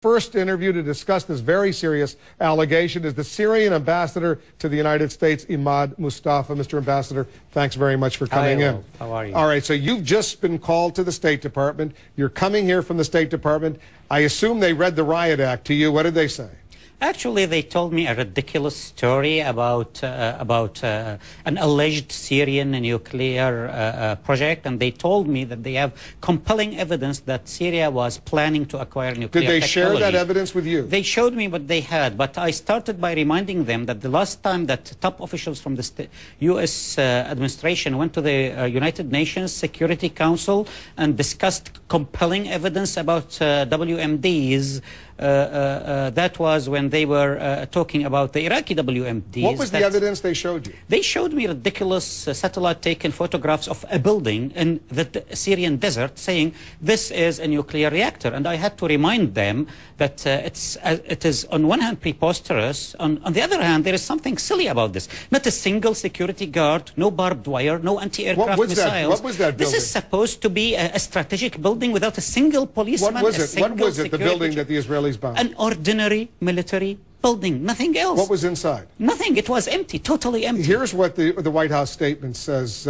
First interview to discuss this very serious allegation is the Syrian ambassador to the United States, Imad Mustafa. Mr. Ambassador, thanks very much for coming in. How are you? All right, so you've just been called to the State Department. You're coming here from the State Department. I assume they read the riot act to you. What did they say? Actually, they told me a ridiculous story about an alleged Syrian nuclear project, and they told me that they have compelling evidence that Syria was planning to acquire nuclear technology. Did they share that evidence with you? They showed me what they had, but I started by reminding them that the last time that top officials from the U.S. Administration went to the United Nations Security Council and discussed compelling evidence about WMDs, that was when they were talking about the Iraqi WMDs. What was the evidence they showed you? They showed me ridiculous satellite-taken photographs of a building in the Syrian desert saying this is a nuclear reactor. And I had to remind them that it is on one hand preposterous, on the other hand there is something silly about this. Not a single security guard, no barbed wire, no anti-aircraft missiles. What was that building? This is supposed to be a strategic building without a single policeman. What was it? What was it, the building that the Israelis bombed? An ordinary military building, nothing else. What was inside? Nothing. It was empty, totally empty. Here's what the White House statement says.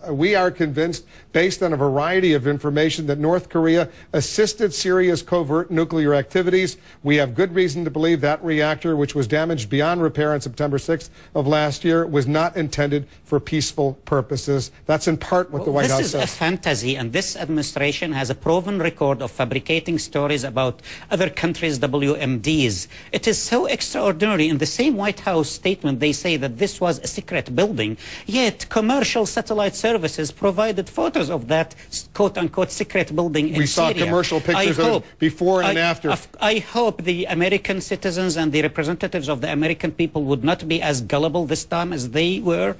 We are convinced, based on a variety of information, that North Korea assisted Syria's covert nuclear activities. We have good reason to believe that reactor, which was damaged beyond repair on September 6th of last year, was not intended for peaceful purposes. That's in part what the White House says. This is a fantasy, and this administration has a proven record of fabricating stories about other countries' WMDs. It is so extraordinary. In the same White House statement, they say that this was a secret building, yet commercial satellite services provided photos of that quote-unquote secret building in Syria. We saw commercial pictures of it before and after. I hope the American citizens and the representatives of the American people would not be as gullible this time as they were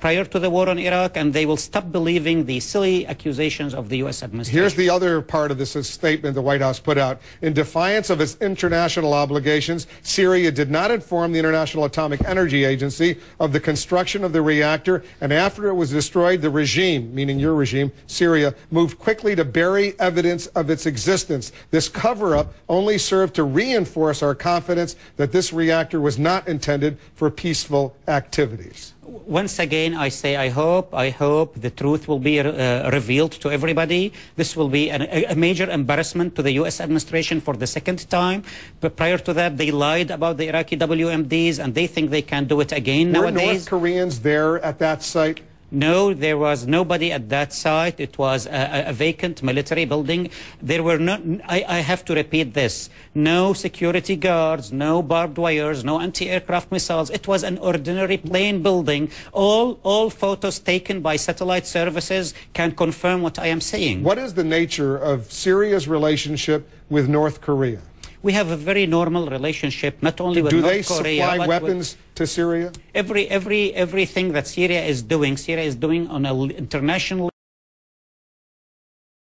prior to the war on Iraq, and they will stop believing the silly accusations of the U.S. administration. Here's the other part of this statement the White House put out. In defiance of its international obligations, Syria did not inform the International Atomic Energy Agency of the construction of the reactor, and after it was destroyed, the regime, meaning your regime, Syria, moved quickly to bury evidence of its existence. This cover-up only served to reinforce our confidence that this reactor was not intended for peaceful activities. Once again, I say I hope the truth will be revealed to everybody. This will be a major embarrassment to the U.S. administration for the second time. But prior to that, they lied about the Iraqi WMDs, and they think they can do it again nowadays. Were North Koreans there at that site? No, there was nobody at that site. It was a vacant military building. There were no, I have to repeat this, no security guards, no barbed wires, no anti-aircraft missiles. It was an ordinary plain building. All photos taken by satellite services can confirm what I am saying. What is the nature of Syria's relationship with North Korea? We have a very normal relationship, not only with North Korea. Do they supply weapons to Syria? Everything that Syria is doing on an international.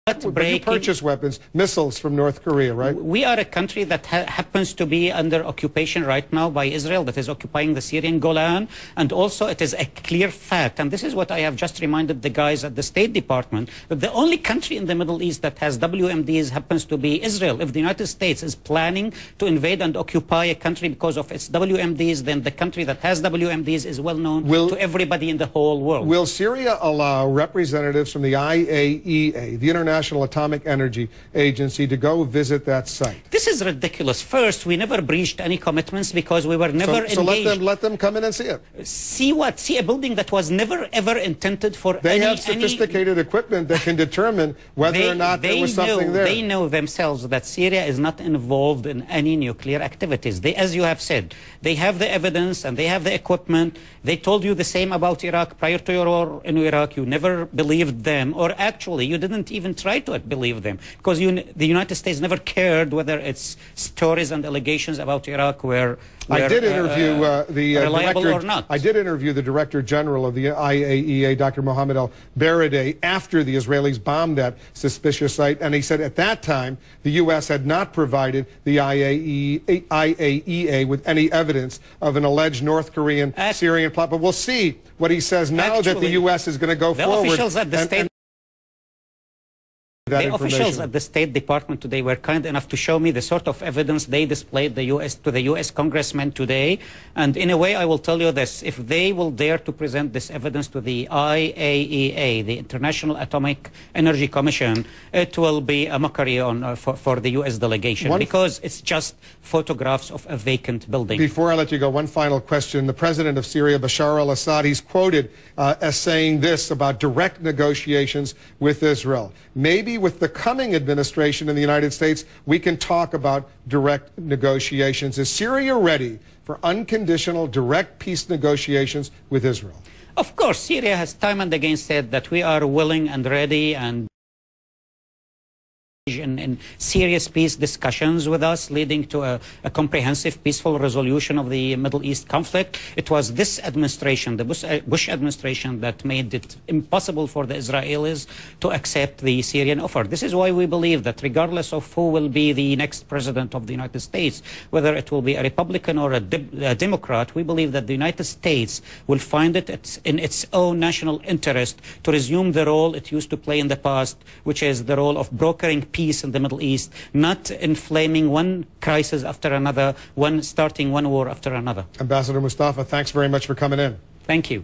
But you purchase weapons, missiles from North Korea, right? We are a country that happens to be under occupation right now by Israel, that is occupying the Syrian Golan. And also it is a clear fact, and this is what I have just reminded the guys at the State Department, that the only country in the Middle East that has WMDs happens to be Israel. If the United States is planning to invade and occupy a country because of its WMDs, then the country that has WMDs is well known to everybody in the whole world. Will Syria allow representatives from the IAEA, the International Atomic Energy Agency, to go visit that site? This is ridiculous. First, we never breached any commitments because we were never engaged. So let them come in and see it. See what? See a building that was never ever intended for They have sophisticated equipment that can determine whether or not there was something there. They know themselves that Syria is not involved in any nuclear activities. They, as you have said, they have the evidence and they have the equipment. They told you the same about Iraq prior to your war in Iraq. You never believed them, or actually you didn't even try to believe them, because the United States never cared whether its stories and allegations about Iraq were I did interview reliable or not. I did interview the Director General of the IAEA, Dr. Mohammed Al-Baradei, after the Israelis bombed that suspicious site, and he said at that time the U.S. had not provided the IAEA with any evidence of an alleged North Korean Syrian plot. But we'll see what he says now that the U.S. is going to go forward. Officials at the State that The information. officials at the State Department today were kind enough to show me the sort of evidence they displayed to the U.S. congressmen today. And in a way, I will tell you this. If they will dare to present this evidence to the IAEA, the International Atomic Energy Commission, it will be a mockery for the U.S. delegation, because it's just photographs of a vacant building. Before I let you go, one final question. The president of Syria, Bashar al-Assad, he's quoted as saying this about direct negotiations with Israel. Maybe with the coming administration in the United States, we can talk about direct negotiations. Is Syria ready for unconditional, direct peace negotiations with Israel? Of course, Syria has time and again said that we are willing and ready and in serious peace discussions with us, leading to a comprehensive, peaceful resolution of the Middle East conflict. It was this administration, the Bush administration, that made it impossible for the Israelis to accept the Syrian offer. This is why we believe that regardless of who will be the next president of the United States, whether it will be a Republican or a Democrat, we believe that the United States will find it in its own national interest to resume the role it used to play in the past, which is the role of brokering peace in the Middle East, not inflaming one crisis after another, starting one war after another. Ambassador Mustafa, thanks very much for coming in. Thank you.